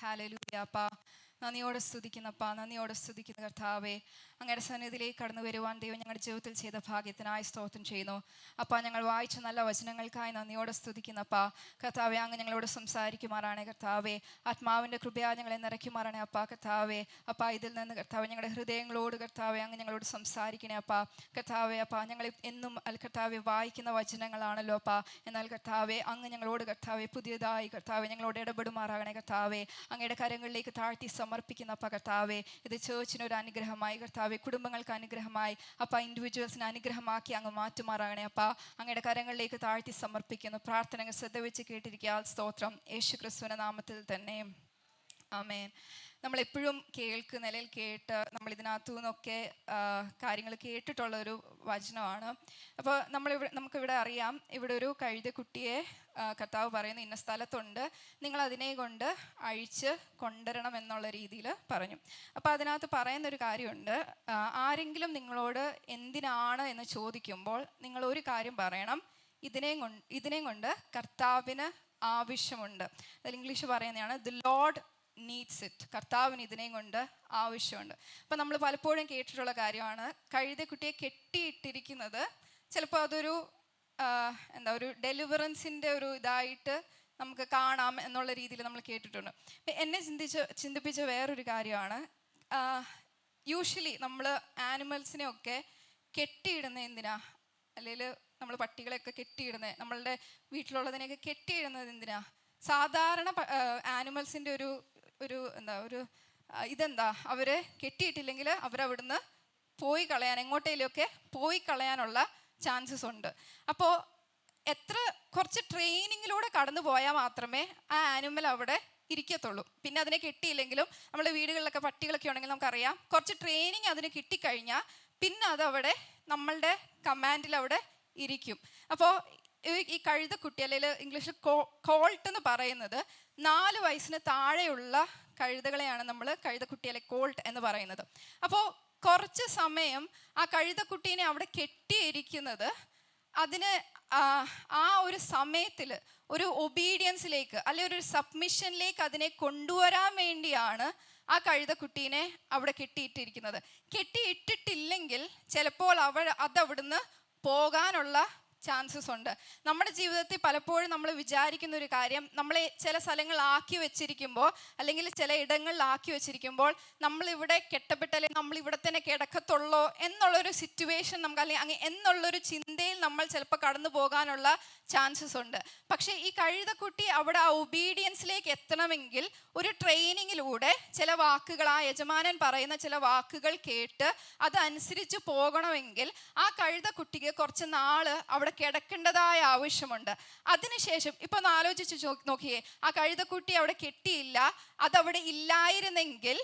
Hallelujah. അപ്പാ നന്ദിയോടെ സ്തുതിക്കുന്നപ്പാ, നന്ദിയോടെ സ്തുതിക്കുന്ന കർത്താവേ, അങ്ങയുടെ സന്നിധിയിലേക്ക് കടന്നു വരുവാൻ ദൈവം ഞങ്ങളുടെ ജീവിതത്തിൽ ചെയ്ത ഭാഗ്യത്തിനായി സ്തോത്രം ചെയ്യുന്നു. അപ്പാ, ഞങ്ങൾ വായിച്ച നല്ല വചനങ്ങൾക്കായി നന്ദിയോടെ സ്തുതിക്കുന്നപ്പാ. കർത്താവെ, അങ്ങ് ഞങ്ങളോട് സംസാരിക്കുമാറാണ് കർത്താവെ. ആത്മാവിൻ്റെ കൃപയാ ഞങ്ങളെ നിറയ്ക്കുമാറാണ് അപ്പാ കർത്താവെ. അപ്പാ, ഇതിൽ നിന്ന് കർത്താവ് ഞങ്ങളുടെ ഹൃദയങ്ങളോട് കർത്താവെ അങ്ങ് ഞങ്ങളോട് സംസാരിക്കണേ അപ്പാ കർത്താവെ. അപ്പാ, ഞങ്ങൾ എന്നും കർത്താവെ വായിക്കുന്ന വചനങ്ങളാണല്ലോ അപ്പാ. എന്നാൽ കർത്താവെ, അങ്ങ് ഞങ്ങളോട് കർത്താവെ പുതിയതായി കർത്താവെ ഞങ്ങളോട് ഇടപെടുമാറാകണേ കർത്താവെ. അങ്ങയുടെ കരങ്ങളിലേക്ക് താഴ്ത്തി സമർപ്പിക്കുന്ന അപ്പ കർത്താവെ. ഇത് ചേർച്ചിനൊരു അനുഗ്രഹമായി കർത്താവെ, കുടുംബങ്ങൾക്ക് അനുഗ്രഹമായി അപ്പ, ഇൻഡിവിജ്വൽസിന് അനുഗ്രഹമാക്കി അങ്ങ് മാറ്റുമാറാകണേ അപ്പ. അങ്ങയുടെ കരങ്ങളിലേക്ക് താഴ്ത്തി സമർപ്പിക്കുന്നു. പ്രാർത്ഥനകൾ ശ്രദ്ധ വെച്ച് കേട്ടിരിക്കുക. സ്തോത്രം യേശു ക്രിസ്തുവിന്റെ നാമത്തിൽ തന്നെ, ആമേൻ. നമ്മളെപ്പോഴും നിലയിൽ കേട്ട് നമ്മൾ ഇതിനകത്തു നിന്നൊക്കെ കാര്യങ്ങൾ കേട്ടിട്ടുള്ളൊരു വചനമാണ്. അപ്പോൾ നമുക്കിവിടെ അറിയാം, ഇവിടെ ഒരു കഴുതക്കുട്ടിയെ കർത്താവ് പറയുന്നു, ഇന്ന സ്ഥലത്തുണ്ട്, നിങ്ങൾ അതിനെ കൊണ്ട് അഴിച്ച് കൊണ്ടുവരണം എന്നുള്ള രീതിയിൽ പറഞ്ഞു. അപ്പോൾ അതിനകത്ത് പറയുന്നൊരു കാര്യമുണ്ട്, ആരെങ്കിലും നിങ്ങളോട് എന്തിനാണ് എന്ന് ചോദിക്കുമ്പോൾ നിങ്ങൾ ഒരു കാര്യം പറയണം, ഇതിനെയും കൊണ്ട് കർത്താവിന് ആവശ്യമുണ്ട്. അതിൽ ഇംഗ്ലീഷ് പറയുന്നതാണ്, ദി ലോർഡ് നീഡ്സ് ഇറ്റ്. കർത്താവിന് ഇതിനെയും കൊണ്ട് ആവശ്യമുണ്ട്. അപ്പം നമ്മൾ പലപ്പോഴും കേട്ടിട്ടുള്ള കാര്യമാണ്, കഴുതക്കുട്ടിയെ കെട്ടിയിട്ടിരിക്കുന്നത് ചിലപ്പോൾ അതൊരു ഒരു ഡെലിവറൻസിൻ്റെ ഒരു ഇതായിട്ട് നമുക്ക് കാണാം എന്നുള്ള രീതിയിൽ നമ്മൾ കേട്ടിട്ടുണ്ട്. എന്നെ ചിന്തിപ്പിച്ച വേറൊരു കാര്യമാണ്, യൂഷ്വലി നമ്മൾ ആനിമൽസിനെയൊക്കെ കെട്ടിയിടുന്നത് എന്തിനാ? അല്ലെങ്കിൽ നമ്മൾ പട്ടികളെയൊക്കെ കെട്ടിയിടുന്നത്, നമ്മളുടെ വീട്ടിലുള്ളതിനെയൊക്കെ കെട്ടിയിടുന്നത് എന്തിനാ? സാധാരണ ആനിമൽസിൻ്റെ ഒരു ഇതെന്താ, അവരെ കെട്ടിയിട്ടില്ലെങ്കിൽ അവരവിടുന്ന് പോയി കളയാൻ, എങ്ങോട്ടേലുമൊക്കെ പോയി കളയാനുള്ള ചാൻസസ് ഉണ്ട്. അപ്പോൾ കുറച്ച് ട്രെയിനിങ്ങിലൂടെ കടന്നു പോയാൽ മാത്രമേ ആ ആനിമൽ അവിടെ ഇരിക്കത്തുള്ളൂ. പിന്നെ അതിനെ കെട്ടിയില്ലെങ്കിലും, നമ്മുടെ വീടുകളിലൊക്കെ പട്ടികളൊക്കെ ഉണ്ടെങ്കിൽ നമുക്കറിയാം, കുറച്ച് ട്രെയിനിങ് അതിന് കിട്ടിക്കഴിഞ്ഞാൽ പിന്നെ അതവിടെ നമ്മളുടെ കമാൻഡിൽ അവിടെ ഇരിക്കും. അപ്പോൾ ഈ കഴുതക്കുട്ടി, അല്ലെങ്കിൽ ഇംഗ്ലീഷിൽ കോൾട്ട് എന്ന് പറയുന്നത് 4 വയസ്സിന് താഴെയുള്ള കഴുതകളെയാണ് നമ്മൾ കഴുതക്കുട്ടി അല്ലെങ്കിൽ കോൾട്ട് എന്ന് പറയുന്നത്. അപ്പോൾ കുറച്ച് സമയം ആ കഴുതക്കുട്ടീനെ അവിടെ കെട്ടിയിരിക്കുന്നത് അതിന് ആ ഒരു സമയത്തിൽ ഒരു ഒബീഡിയൻസിലേക്ക് അല്ലെങ്കിൽ ഒരു സബ്മിഷനിലേക്ക് അതിനെ കൊണ്ടുവരാൻ വേണ്ടിയാണ് ആ കഴുതക്കുട്ടീനെ അവിടെ കെട്ടിയിട്ടിരിക്കുന്നത്. കെട്ടിയിട്ടിട്ടില്ലെങ്കിൽ ചിലപ്പോൾ അതവിടുന്ന് പോകാനുള്ള ചാൻസസ് ഉണ്ട്. നമ്മുടെ ജീവിതത്തിൽ പലപ്പോഴും നമ്മൾ വിചാരിക്കുന്ന ഒരു കാര്യം, നമ്മളെ ചില സ്ഥലങ്ങളിലാക്കി വെച്ചിരിക്കുമ്പോൾ അല്ലെങ്കിൽ ചില ഇടങ്ങളിലാക്കി വെച്ചിരിക്കുമ്പോൾ നമ്മളിവിടെ കെട്ടപ്പെട്ടല്ലേ, നമ്മളിവിടെ തന്നെ കിടക്കത്തുള്ളോ എന്നുള്ളൊരു സിറ്റുവേഷൻ നമുക്ക്, അല്ലെങ്കിൽ എന്നുള്ളൊരു ചിന്തയിൽ നമ്മൾ ചിലപ്പോൾ കടന്നു പോകാനുള്ള ചാൻസസ് ഉണ്ട്. പക്ഷേ ഈ കഴുതക്കുട്ടി അവിടെ ആ ഒബീഡിയൻസിലേക്ക് എത്തണമെങ്കിൽ ഒരു ട്രെയിനിങ്ങിലൂടെ ചില വാക്കുകൾ, ആ യജമാനൻ പറയുന്ന ചില വാക്കുകൾ കേട്ട് അതനുസരിച്ച് പോകണമെങ്കിൽ ആ കഴുതക്കുട്ടിക്ക് കുറച്ച് നാള് അവിടെ കിടക്കേണ്ടതായ ആവശ്യമുണ്ട്. അതിനുശേഷം ഇപ്പൊ ഒന്ന് ആലോചിച്ച് നോക്കിയേ, ആ കഴുതക്കുട്ടി അവിടെ കെട്ടിയില്ല, അതവിടെ ഇല്ലായിരുന്നെങ്കിൽ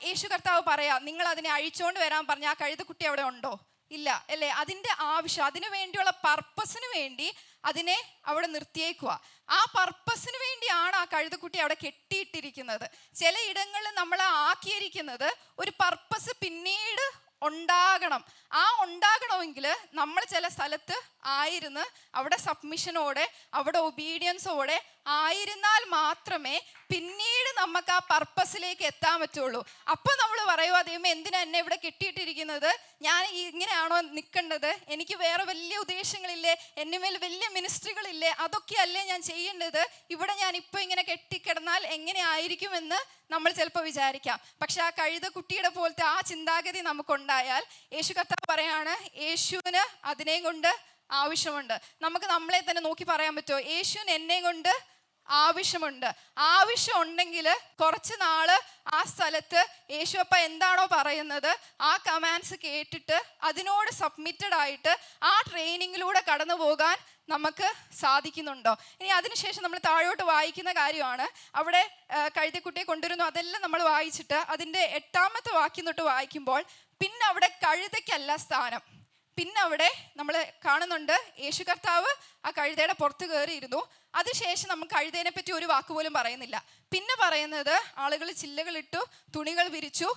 യേശു കർത്താവ് പറയാ, നിങ്ങൾ അതിനെ അഴിച്ചുകൊണ്ട് വരാൻ പറഞ്ഞ ആ കഴുതക്കുട്ടി അവിടെ ഉണ്ടോ? ഇല്ല അല്ലേ? അതിൻ്റെ ആവശ്യം, അതിനു വേണ്ടിയുള്ള പർപ്പസിന് വേണ്ടി അതിനെ അവിടെ നിർത്തിയേക്കുക. ആ പർപ്പസിന് വേണ്ടിയാണ് ആ കഴുതക്കുട്ടി അവിടെ കെട്ടിയിട്ടിരിക്കുന്നത്. ചില ഇടങ്ങളിൽ നമ്മൾ ആക്കിയിരിക്കുന്നത് ഒരു പർപ്പസ് പിന്നീട് ഉണ്ടാകണം. ആ ഉണ്ടാകണമെങ്കിൽ നമ്മൾ ചില സ്ഥലത്ത് ആയിരുന്ന് അവിടെ സബ്മിഷനോടെ, അവിടെ ഒബീഡിയൻസോടെ ആയിരുന്നാൽ മാത്രമേ പിന്നീട് നമുക്ക് ആ പർപ്പസിലേക്ക് എത്താൻ പറ്റുള്ളൂ. അപ്പം നമ്മൾ പറയുക, ദൈവമേ എന്തിനാ എന്നെ ഇവിടെ കെട്ടിയിട്ടിരിക്കുന്നത്? ഞാൻ ഇങ്ങനെയാണോ നിൽക്കേണ്ടത്? എനിക്ക് വേറെ വലിയ ഉദ്ദേശങ്ങളില്ലേ? എൻ്റെ മേൽ വലിയ മിനിസ്ട്രികളില്ലേ? അതൊക്കെയല്ലേ ഞാൻ ചെയ്യേണ്ടത്? ഇവിടെ ഞാൻ ഇപ്പോൾ ഇങ്ങനെ കെട്ടിക്കിടന്നാൽ എങ്ങനെ ആയിരിക്കുമെന്ന് നമ്മൾ ചിലപ്പോൾ വിചാരിക്കാം. പക്ഷെ ആ കഴുതക്കുട്ടിയുടെ പോലത്തെ ആ ചിന്താഗതി നമുക്കുണ്ടായാൽ യേശു കർത്താവ് പറയാണ്, യേശുവിന് അതിനെയും കൊണ്ട് ആവശ്യമുണ്ട്. നമുക്ക് നമ്മളെ തന്നെ നോക്കി പറയാൻ പറ്റുമോ? യേശുവിന് എന്നെ കൊണ്ട് ആവശ്യമുണ്ട്. ആവശ്യം ഉണ്ടെങ്കിൽ കുറച്ച് നാള് ആ സ്ഥലത്ത് യേശുപ്പ എന്താണോ പറയുന്നത് ആ കമാൻഡ്സ് കേട്ടിട്ട് അതിനോട് സബ്മിറ്റഡ് ആയിട്ട് ആ ട്രെയിനിങ്ങിലൂടെ കടന്നു പോകാൻ നമുക്ക് സാധിക്കുന്നുണ്ടോ? ഇനി അതിനുശേഷം നമ്മൾ താഴോട്ട് വായിക്കുന്ന കാര്യമാണ്, അവിടെ കഴുതക്കുട്ടിയെ കൊണ്ടുവരുന്നു. അതെല്ലാം നമ്മൾ വായിച്ചിട്ട് അതിൻ്റെ 8ാമത്തെ വാക്യം തൊട്ട് വായിക്കുമ്പോൾ പിന്നെ അവിടെ കഴുതയ്ക്കല്ല സ്ഥാനം. പിന്നെ അവിടെ നമ്മൾ കാണുന്നുണ്ട്, യേശു കർത്താവ് ആ കഴുതയുടെ പുറത്ത് കയറിയിരുന്നു. അതിനുശേഷം നമുക്ക് കഴുതേനെ പറ്റി ഒരു വാക്ക് പോലും പറയുന്നില്ല. പിന്നെ പറയുന്നത്, ആളുകൾ ചില്ലകളിട്ടു, തുണികൾ വിരിച്ചു,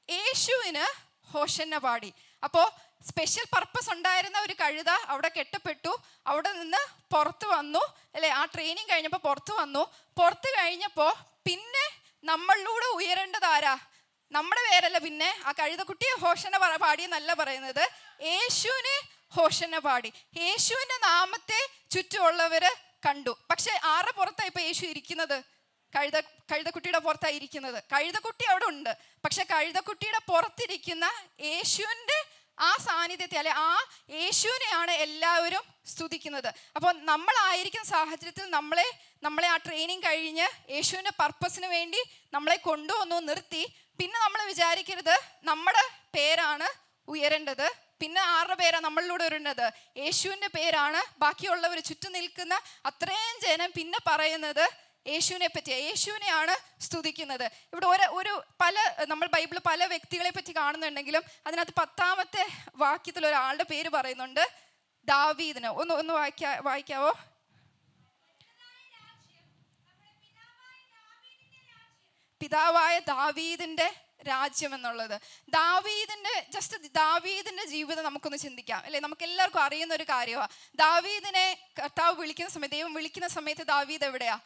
യേശുവിന് ഹോശന്ന പാടി. അപ്പോൾ സ്പെഷ്യൽ പർപ്പസ് ഉണ്ടായിരുന്ന ഒരു കഴുത അവിടെ കെട്ടപ്പെട്ടു, അവിടെ നിന്ന് പുറത്ത് വന്നു അല്ലേ? ആ ട്രെയിനിങ് കഴിഞ്ഞപ്പോൾ പുറത്ത് വന്നു. പുറത്ത് കഴിഞ്ഞപ്പോൾ പിന്നെ നമ്മളിലൂടെ ഉയരേണ്ടത് ആരാ? നമ്മുടെ പേരല്ല. പിന്നെ ആ കഴുതക്കുട്ടിയെ ഹോഷന പാടിയെന്നല്ല പറയുന്നത്, യേശുവിനെ ഹോഷന പാടി. യേശുവിന്റെ നാമത്തെ ചുറ്റുമുള്ളവര് കണ്ടു. പക്ഷെ ആരുടെ പുറത്താണ് ഇപ്പൊ യേശു ഇരിക്കുന്നത്? കഴുതക്കുട്ടിയുടെ പുറത്താണ് ഇരിക്കുന്നത്. കഴുതക്കുട്ടി അവിടെ ഉണ്ട്, പക്ഷെ കഴുതക്കുട്ടിയുടെ പുറത്തിരിക്കുന്ന യേശുവിന്റെ ആ സാന്നിധ്യത്തെ, അല്ലെ ആ യേശുവിനെയാണ് എല്ലാവരും സ്തുതിക്കുന്നത്. അപ്പോൾ നമ്മളായിരിക്കുന്ന സാഹചര്യത്തിൽ നമ്മളെ ആ ട്രെയിനിങ് കഴിഞ്ഞ് യേശുവിൻ്റെ പർപ്പസിന് വേണ്ടി നമ്മളെ കൊണ്ടുവന്നു നിർത്തി. പിന്നെ നമ്മൾ വിചാരിക്കരുത് നമ്മുടെ പേരാണ് ഉയരേണ്ടത്. പിന്നെ ആരുടെ പേരാണ് നമ്മളിലൂടെ ഉയരേണ്ടത്? യേശുവിൻ്റെ പേരാണ്. ബാക്കിയുള്ളവർ ചുറ്റും നിൽക്കുന്ന അത്രയും ജനം പിന്നെ പറയുന്നത് യേശുവിനെ പറ്റിയാണ്, യേശുവിനെയാണ് സ്തുതിക്കുന്നത്. ഇവിടെ നമ്മൾ ബൈബിളിൽ പല വ്യക്തികളെ പറ്റി കാണുന്നുണ്ടെങ്കിലും അതിനകത്ത് 10-ാമത്തെ വാക്യത്തിൽ ഒരാളുടെ പേര് പറയുന്നുണ്ട്, ദാവീദിന്. ഒന്ന് വായിക്കാവോ? പിതാവായ ദാവീദിന്റെ രാജ്യം എന്നുള്ളത്. ദാവീദിന്റെ ജീവിതം നമുക്കൊന്ന് ചിന്തിക്കാം, അല്ലെ? നമുക്ക് എല്ലാവർക്കും അറിയുന്ന ഒരു കാര്യമാണ്. ദാവീദിനെ കർത്താവ് വിളിക്കുന്ന സമയത്ത്, ദൈവം വിളിക്കുന്ന സമയത്ത് ദാവീദ് എവിടെയാ?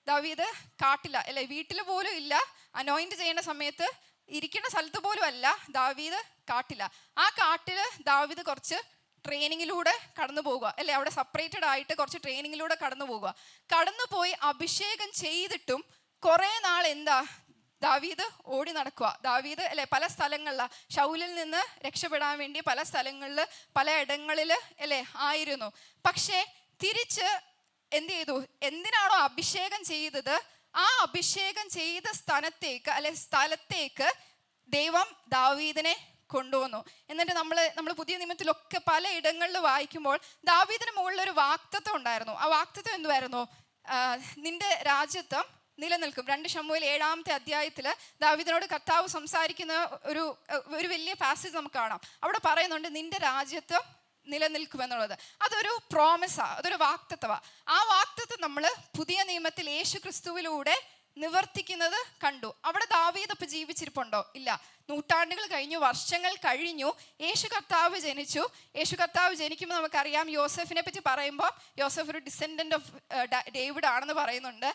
ദാവീദ് കാട്ടില്ല, അല്ലെ? വീട്ടിൽ പോലും ഇല്ല. അനോയിന്റ് ചെയ്യുന്ന സമയത്ത് ഇരിക്കുന്ന സ്ഥലത്ത് പോലും അല്ല. ദാവീദ് കാട്ടില്ല. ആ കാട്ടില് ദാവീദ് കുറച്ച് ട്രെയിനിങ്ങിലൂടെ കടന്നു പോകുക, അല്ലെ? അവിടെ സെപ്പറേറ്റഡ് ആയിട്ട് കുറച്ച് ട്രെയിനിങ്ങിലൂടെ കടന്നു പോയി അഭിഷേകം ചെയ്തിട്ടും കുറെ നാൾ ദാവീദ് ഓടി നടക്കുക. ദാവീദ്, അല്ലെ, പല സ്ഥലങ്ങളിലാണ് ശൗലിൽ നിന്ന് രക്ഷപ്പെടാൻ വേണ്ടി പല സ്ഥലങ്ങളിൽ പല ഇടങ്ങളിൽ, അല്ലെ, ആയിരുന്നു. പക്ഷേ തിരിച്ച് എന്ത് ചെയ്തു? എന്തിനാണോ അഭിഷേകം ചെയ്തത്, ആ അഭിഷേകം ചെയ്ത സ്ഥലത്തേക്ക് ദൈവം ദാവീദിനെ കൊണ്ടുവന്നു. എന്നിട്ട് നമ്മൾ പുതിയ നിയമത്തിലൊക്കെ പല ഇടങ്ങളിൽ വായിക്കുമ്പോൾ ദാവീദിന് മുകളിൽ ഒരു വാഗ്ദത്തം ഉണ്ടായിരുന്നു. ആ വാഗ്ദത്തം എന്തുവായിരുന്നു? നിന്റെ രാജ്യത്വം നിലനിൽക്കും. 2 ശമൂവേൽ 7-ാമത്തെ അധ്യായത്തിൽ ദാവീദിനോട് കർത്താവ് സംസാരിക്കുന്ന ഒരു വലിയ പാസേജ് നമുക്ക് കാണാം. അവിടെ പറയുന്നുണ്ട് നിന്റെ രാജ്യത്വം നിലനിൽക്കുമെന്നുള്ളത്. അതൊരു പ്രോമിസാ, അതൊരു വാഗ്ദത്തവാ. ആ വാഗ്ദത്തം നമ്മൾ പുതിയ നിയമത്തിൽ യേശു ക്രിസ്തുവിലൂടെ നിവർത്തിക്കുന്നത് കണ്ടു. അവിടെ ദാവീദ് ഇപ്പം ജീവിച്ചിരിപ്പുണ്ടോ? ഇല്ല. നൂറ്റാണ്ടുകൾ കഴിഞ്ഞു, വർഷങ്ങൾ കഴിഞ്ഞു. യേശു കർത്താവ് ജനിച്ചു. യേശു കർത്താവ് ജനിക്കുമ്പോൾ നമുക്കറിയാം, യോസെഫിനെ പറ്റി പറയുമ്പോൾ യോസെഫ് ഒരു ഡിസെൻഡന്റ് ഓഫ് ഡേവിഡ് ആണെന്ന് പറയുന്നുണ്ട്.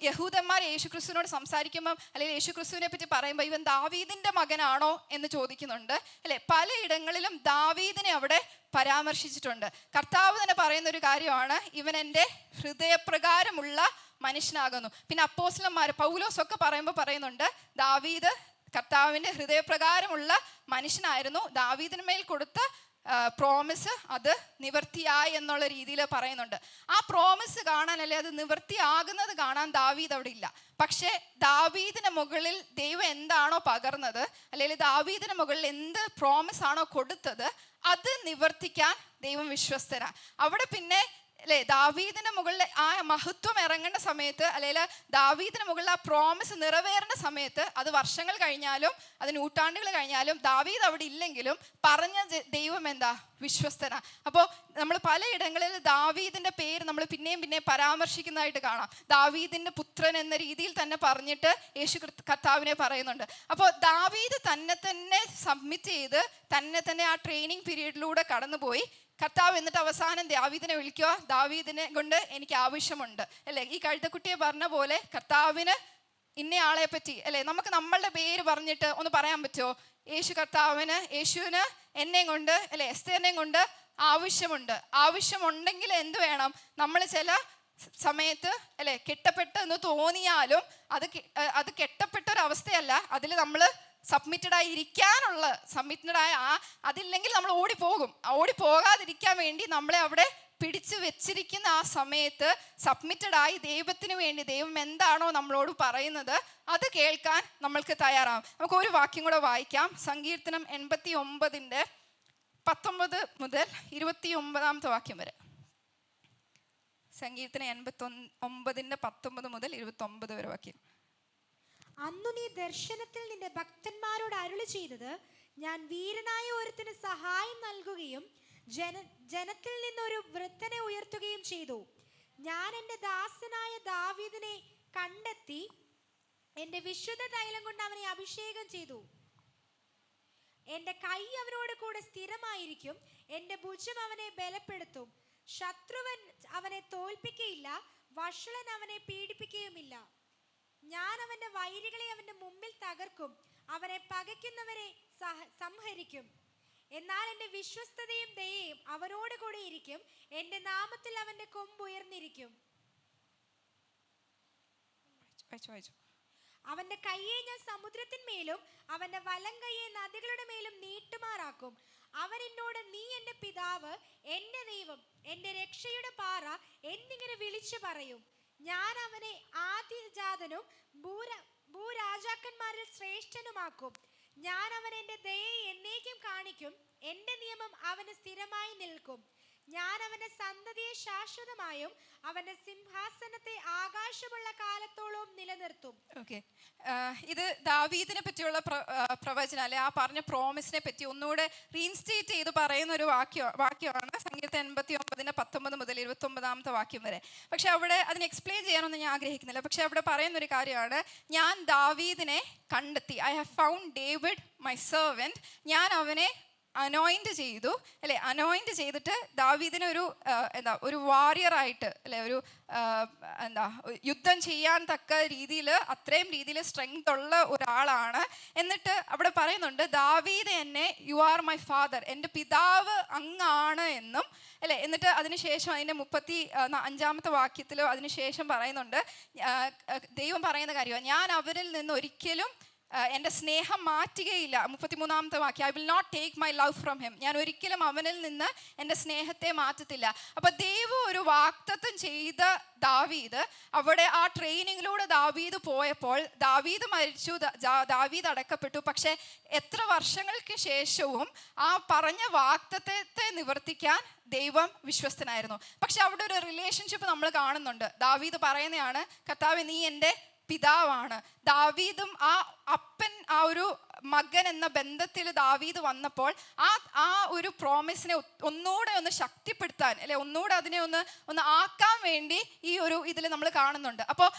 യഹൂദന്മാർ യേശുക്രിസ്തുവിനോട് സംസാരിക്കുമ്പം, അല്ലെങ്കിൽ യേശുക്രിസ്തുവിനെ പറ്റി പറയുമ്പോൾ ഇവൻ ദാവീദിന്റെ മകനാണോ എന്ന് ചോദിക്കുന്നുണ്ട്, അല്ലെ? പലയിടങ്ങളിലും ദാവീദിനെ അവിടെ പരാമർശിച്ചിട്ടുണ്ട്. കർത്താവ് തന്നെ പറയുന്ന ഒരു കാര്യമാണ്, ഇവൻ എൻ്റെ ഹൃദയപ്രകാരമുള്ള മനുഷ്യനാകുന്നു. പിന്നെ അപ്പോസ്തലന്മാർ പൗലോസ് ഒക്കെ പറയുന്നുണ്ട്, ദാവീദ് കർത്താവിൻ്റെ ഹൃദയപ്രകാരമുള്ള മനുഷ്യനായിരുന്നു. ദാവീദിന് മേൽ കൊടുത്ത പ്രോമിസ് അത് നിവർത്തിയായി എന്നുള്ള രീതിയിൽ പറയുന്നുണ്ട്. ആ പ്രോമിസ് കാണാൻ, അല്ലെ അത് നിവർത്തിയാകുന്നത് കാണാൻ ദാവീദ് അവിടെ ഇല്ല. പക്ഷേ ദാവീദിന് മുകളിൽ ദൈവം എന്താണോ പകർന്നത്, അല്ലെങ്കിൽ ദാവീദിന് മുകളിൽ എന്ത് പ്രോമിസ് ആണോ കൊടുത്തത്, അത് നിവർത്തിക്കാൻ ദൈവം വിശ്വസ്തനാണ്. അവിടെ പിന്നെ, അല്ലെ, ദാവീദിന് മുകളിൽ ആ മഹത്വം ഇറങ്ങേണ്ട സമയത്ത്, അല്ലെങ്കിൽ ദാവീദിന് മുകളിൽ ആ പ്രോമിസ് നിറവേറേണ്ട സമയത്ത്, അത് വർഷങ്ങൾ കഴിഞ്ഞാലും അത് നൂറ്റാണ്ടുകൾ കഴിഞ്ഞാലും ദാവീദ് അവിടെ ഇല്ലെങ്കിലും പറഞ്ഞ ദൈവം വിശ്വസ്തനാ. അപ്പോൾ നമ്മൾ പലയിടങ്ങളിൽ ദാവീദിന്റെ പേര് നമ്മൾ പിന്നെയും പരാമർശിക്കുന്നതായിട്ട് കാണാം. ദാവീദിന്റെ പുത്രൻ എന്ന രീതിയിൽ തന്നെ പറഞ്ഞിട്ട് യേശു കർത്താവിനെ പറയുന്നുണ്ട്. അപ്പോൾ ദാവീദ് തന്നെ സബ്മിറ്റ് ചെയ്ത് തന്നെ ആ ട്രെയിനിങ് പീരീഡിലൂടെ കടന്നുപോയി. കർത്താവ് എന്നിട്ട് അവസാനം ദാവീദിനെ വിളിക്കുക, ദാവീദിനെ കൊണ്ട് എനിക്ക് ആവശ്യമുണ്ട്, അല്ലേ? ഈ കഴുതക്കുട്ടിയെ പറഞ്ഞ പോലെ കർത്താവിന് ഇന്നയാളെ പറ്റി, അല്ലേ, നമുക്ക് നമ്മളുടെ പേര് പറഞ്ഞിട്ട് ഒന്ന് പറയാൻ പറ്റുമോ? യേശുവിന് എന്നെയും കൊണ്ട്, അല്ലെ, എസ്തേറിനെയും കൊണ്ട് ആവശ്യമുണ്ടെങ്കിൽ എന്ത് വേണം? നമ്മൾ ചില സമയത്ത്, അല്ലെ, കെട്ടപ്പെട്ടെന്ന് തോന്നിയാലും അത് കെട്ടപ്പെട്ടൊരവസ്ഥയല്ല. അതിൽ നമ്മൾ സബ്മിറ്റഡായ അതില്ലെങ്കിൽ നമ്മൾ ഓടിപ്പോകാതിരിക്കാൻ വേണ്ടി നമ്മളെ അവിടെ പിടിച്ചു വെച്ചിരിക്കുന്ന ആ സമയത്ത് സബ്മിറ്റഡായി ദൈവത്തിന് വേണ്ടി, ദൈവം എന്താണോ നമ്മളോട് പറയുന്നത് അത് കേൾക്കാൻ നമ്മൾക്ക് തയ്യാറാവും. നമുക്ക് ഒരു വാക്യം കൂടെ വായിക്കാം. സങ്കീർത്തനം 89-ന്റെ 19 മുതൽ 29-ാമത്തെ വാക്യം വരെ. സങ്കീർത്തനം 89-ന്റെ 19 മുതൽ 29 വരെ വാക്യം. അന്നു നീ ദർശനത്തിൽ നിന്റെ ഭക്തന്മാരോട് അരുളി ചെയ്തത്, ഞാൻ വീരനായ ഒരുത്തിന് സഹായം നൽകുകയും ജനത്തിൽ നിന്നൊരു വൃദ്ധനെ ഉയർത്തുകയും ചെയ്തു. ഞാൻ എൻ്റെ ദാസനായ ദാവീദിനെ കണ്ടെത്തി എൻ്റെ വിശുദ്ധ തൈലം കൊണ്ട് അവനെ അഭിഷേകം ചെയ്തു. എൻ്റെ കൈ അവനോട് കൂടെ സ്ഥിരമായിരിക്കും, എൻ്റെ ഭുജം അവനെ ബലപ്പെടുത്തും. ശത്രുവൻ അവനെ തോൽപ്പിക്കയില്ല, വഷളൻ അവനെ പീഡിപ്പിക്കുകയുമില്ല. ഞാൻ അവന്റെ വൈരികളെ അവന്റെ മുമ്പിൽ തകർക്കും, അവനെ പകയ്ക്കുന്നവരെ സംഹരിക്കും. എന്നാൽ എൻ്റെ വിശ്വസ്തതയും ദയയും അവനോട് കൂടെ ഇരിക്കും, എൻ്റെ നാമത്തിൽ അവന്റെ കൊമ്പ് ഉയർന്നിരിക്കും. അവന്റെ കയ്യെ ഞാൻ സമുദ്രത്തിന്മേലും അവന്റെ വലം കയ്യെ നദികളുടെ മേലും നീട്ടുമാറാക്കും. അവൻ എന്നോട്, നീ എൻ്റെ പിതാവ്, എൻ്റെ ദൈവം, എൻ്റെ രക്ഷയുടെ പാറ എന്നിങ്ങനെ വിളിച്ചു പറയും. ഞാൻ അവനെ ആദ്യജാതനും ഭൂരാജാക്കന്മാരിൽ ശ്രേഷ്ഠനുമാക്കും. ഞാൻ അവൻ എൻ്റെ ദയയെ എന്നേക്കും കാണിക്കും, എൻ്റെ നിയമം അവന് സ്ഥിരമായി നിൽക്കും. ഞാൻ അവന്റെ സന്തതിയെ ശാശ്വതമായും അവന്റെ സിംഹാസനത്തെ ആകാശമുള്ള കാലത്തോളവും നിലനിർത്തും. ഓക്കെ, ഇത് ദാവീദിനെ പറ്റിയുള്ള പ്രവചനം, അല്ലെ ആ പറഞ്ഞ പ്രോമിസിനെ പറ്റി ഒന്നുകൂടെ റീഇൻസ്റ്റേറ്റ് ചെയ്ത് പറയുന്ന ഒരു വാക്യമാണ് സങ്കീർത്തനം 89:19 മുതൽ 29 വാക്യം വരെ. പക്ഷെ അവിടെ അതിനെ എക്സ്പ്ലെയിൻ ചെയ്യാനൊന്നും ഞാൻ ആഗ്രഹിക്കുന്നില്ല. പക്ഷെ അവിടെ പറയുന്ന ഒരു കാര്യമാണ്, ഞാൻ ദാവീദിനെ കണ്ടെത്തി. I have found David my servant. ഞാൻ അവനെ അനോയിൻറ്റ് ചെയ്തു, അല്ലെ. അനോയിൻറ്റ് ചെയ്തിട്ട് ദാവീദിനെ ഒരു വാരിയറായിട്ട്, അല്ലെ, ഒരു യുദ്ധം ചെയ്യാൻ തക്ക രീതിയിൽ, അത്രയും രീതിയിൽ സ്ട്രെങ്ത് ഉള്ള ഒരാളാണ്. എന്നിട്ട് അവിടെ പറയുന്നുണ്ട്, ദാവീദ് എന്നെ, യു ആർ മൈ ഫാദർ, എൻ്റെ പിതാവ് അങ്ങാണ് എന്നും, അല്ലെ. എന്നിട്ട് അതിനുശേഷം അതിൻ്റെ 35 വാക്യത്തിലോ അതിനുശേഷം പറയുന്നുണ്ട്, ദൈവം പറയുന്ന കാര്യമാണ്, ഞാൻ അവരിൽ നിന്ന് ഒരിക്കലും എൻ്റെ സ്നേഹം മാറ്റുകയില്ല. 33 വാക്യം, I will not take my love from him. ഞാൻ ഒരിക്കലും അവനിൽ നിന്ന് എൻ്റെ സ്നേഹത്തെ മാറ്റത്തില്ല. അപ്പം ദൈവം ഒരു വാഗ്ദത്തം ചെയ്ത ദാവീദ്, അവിടെ ആ ട്രെയിനിങ്ങിലൂടെ ദാവീദ് പോയപ്പോൾ ദാവീദ് മരിച്ചു, ദാവീദ് അടക്കപ്പെട്ടു. പക്ഷെ എത്ര വർഷങ്ങൾക്ക് ശേഷവും ആ പറഞ്ഞ വാഗ്ദത്തത്തെ നിവർത്തിക്കാൻ ദൈവം വിശ്വസ്തനായിരുന്നു. പക്ഷെ അവിടെ ഒരു റിലേഷൻഷിപ്പ് നമ്മൾ കാണുന്നുണ്ട്. ദാവീദ് പറയുന്നതാണ്, കർത്താവേ, നീ എൻ്റെ പിതാവാണ്. ദാവീദും ആ അപ്പൻ, ആ ഒരു മകൻ എന്ന ബന്ധത്തിൽ ദാവീദ് വന്നപ്പോൾ ആ ഒരു പ്രോമിസിനെ ഒന്നുകൂടെ ഒന്ന് ശക്തിപ്പെടുത്താൻ, അല്ലെ, ഒന്നുകൂടെ അതിനെ ഒന്ന് ആക്കാൻ വേണ്ടി ഈ ഒരു ഇതിൽ നമ്മൾ കാണുന്നുണ്ട്. അപ്പോൾ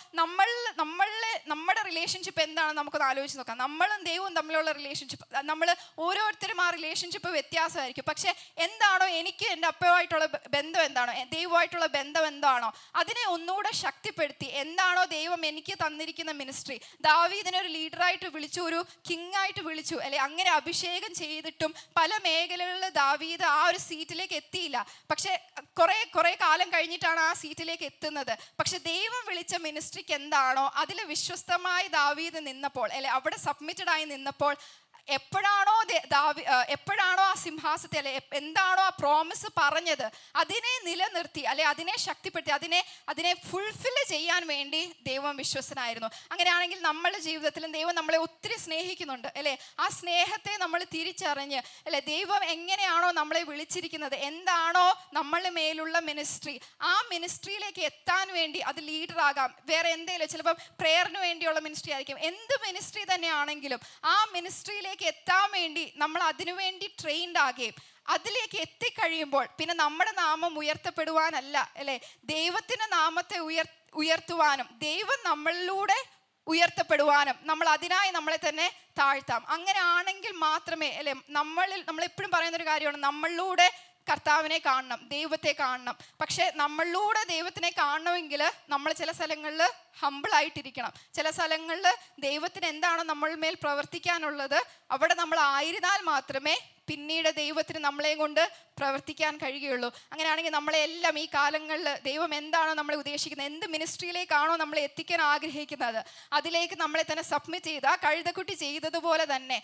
നമ്മുടെ റിലേഷൻഷിപ്പ് എന്താണെന്ന് നമുക്കൊന്ന് ആലോചിച്ച് നോക്കാം. നമ്മളും ദൈവവും തമ്മിലുള്ള റിലേഷൻഷിപ്പ്, നമ്മൾ ഓരോരുത്തരും ആ റിലേഷൻഷിപ്പ് വ്യത്യാസമായിരിക്കും. പക്ഷെ എന്താണോ എനിക്ക് എൻ്റെ അപ്പയുമായിട്ടുള്ള ബന്ധം, എന്താണോ ദൈവമായിട്ടുള്ള ബന്ധം എന്താണോ, അതിനെ ഒന്നുകൂടെ ശക്തിപ്പെടുത്തി, എന്താണോ ദൈവം എനിക്ക് തന്നിരിക്കുന്ന മിനിസ്ട്രി, ദാവീദിനെ ഒരു ലീഡറായിട്ട് വിളിച്ചു, ഒരു കിങ് ആയിട്ട് വിളിച്ചു, അല്ലെ. അങ്ങനെ അഭിഷേകം ചെയ്തിട്ടും പല മേഖലകളിൽ ദാവീദ് ആ ഒരു സീറ്റിലേക്ക് എത്തിയില്ല. പക്ഷെ കുറെ കാലം കഴിഞ്ഞിട്ടാണ് ആ സീറ്റിലേക്ക് എത്തുന്നത്. പക്ഷെ ദൈവം വിളിച്ച മിനിസ്ട്രിക്ക് എന്താണോ അതിൽ വിശ്വസ്തമായി ദാവീദ് നിന്നപ്പോൾ, അല്ലെ, അവിടെ സബ്മിറ്റഡ് ആയി നിന്നപ്പോൾ, എപ്പോഴാണോ ആ സിംഹാസത്തെ, അല്ലെ, എന്താണോ ആ പ്രോമിസ് പറഞ്ഞത് അതിനെ നിലനിർത്തി, അല്ലെ, അതിനെ ശക്തിപ്പെടുത്തി, അതിനെ ഫുൾഫില്ല് ചെയ്യാൻ വേണ്ടി ദൈവം വിശ്വസ്തനായിരുന്നു. അങ്ങനെയാണെങ്കിൽ നമ്മളുടെ ജീവിതത്തിലും ദൈവം നമ്മളെ ഒത്തിരി സ്നേഹിക്കുന്നുണ്ട്, അല്ലെ. ആ സ്നേഹത്തെ നമ്മൾ തിരിച്ചറിഞ്ഞ്, അല്ലെ, ദൈവം എങ്ങനെയാണോ നമ്മളെ വിളിച്ചിരിക്കുന്നത്, എന്താണോ നമ്മളുടെ മേലുള്ള മിനിസ്ട്രി, ആ മിനിസ്ട്രിയിലേക്ക് എത്താൻ വേണ്ടി, അത് ലീഡറാകാം, വേറെ എന്തെങ്കിലും, ചിലപ്പം പ്രെയറിന് വേണ്ടിയുള്ള മിനിസ്ട്രി ആയിരിക്കും, എന്ത് മിനിസ്ട്രി തന്നെയാണെങ്കിലും ആ മിനിസ്ട്രിയിലേക്ക് എത്താൻ വേണ്ടി നമ്മൾ അതിനുവേണ്ടി ട്രെയിൻഡ് ആകുകയും, അതിലേക്ക് എത്തിക്കഴിയുമ്പോൾ പിന്നെ നമ്മുടെ നാമം ഉയർത്തപ്പെടുവാനല്ല, അല്ലെ, ദൈവത്തിൻ്റെ നാമത്തെ ഉയർത്തുവാനും ദൈവം നമ്മളിലൂടെ ഉയർത്തപ്പെടുവാനും നമ്മൾ അതിനായി നമ്മളെ തന്നെ താഴ്ത്താം. അങ്ങനെ ആണെങ്കിൽ മാത്രമേ, അല്ലെ, നമ്മളെപ്പോഴും പറയുന്നൊരു കാര്യമാണ്, നമ്മളിലൂടെ കർത്താവിനെ കാണണം, ദൈവത്തെ കാണണം. പക്ഷെ നമ്മളിലൂടെ ദൈവത്തിനെ കാണണമെങ്കിൽ നമ്മൾ ചില സ്ഥലങ്ങളിൽ ഹമ്പിളായിട്ടിരിക്കണം. ചില സ്ഥലങ്ങളിൽ ദൈവത്തിന് എന്താണോ നമ്മൾ മേൽ പ്രവർത്തിക്കാനുള്ളത് അവിടെ നമ്മൾ ആയിരുന്നാൽ മാത്രമേ പിന്നീട് ദൈവത്തിന് നമ്മളെ കൊണ്ട് പ്രവർത്തിക്കാൻ കഴിയുകയുള്ളൂ. അങ്ങനെയാണെങ്കിൽ നമ്മളെല്ലാം ഈ കാലങ്ങളിൽ ദൈവം എന്താണോ നമ്മളെ ഉദ്ദേശിക്കുന്നത്, എന്ത് മിനിസ്ട്രിയിലേക്കാണോ നമ്മളെ എത്തിക്കാൻ ആഗ്രഹിക്കുന്നത്, അതിലേക്ക് നമ്മളെ തന്നെ സബ്മിറ്റ് ചെയ്ത്, ആ കഴുതക്കുട്ടി ചെയ്തതുപോലെ തന്നെ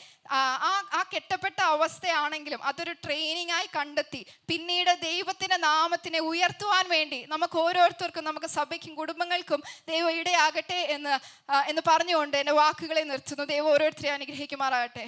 ആ കെട്ടപ്പെട്ട അവസ്ഥയാണെങ്കിലും അതൊരു ട്രെയിനിങ് ആയി കണ്ടെത്തി പിന്നീട് ദൈവത്തിൻ്റെ നാമത്തിനെ ഉയർത്തുവാൻ വേണ്ടി നമുക്ക് ഓരോരുത്തർക്കും, നമുക്ക് സഭയ്ക്കും കുടുംബങ്ങൾക്കും ദൈവം ഇടയാകട്ടെ എന്ന് പറഞ്ഞുകൊണ്ട് എൻ്റെ വാക്കുകളെ നിർത്തുന്നു. ദൈവം ഓരോരുത്തരെയും അനുഗ്രഹിക്കുമാറാകട്ടെ.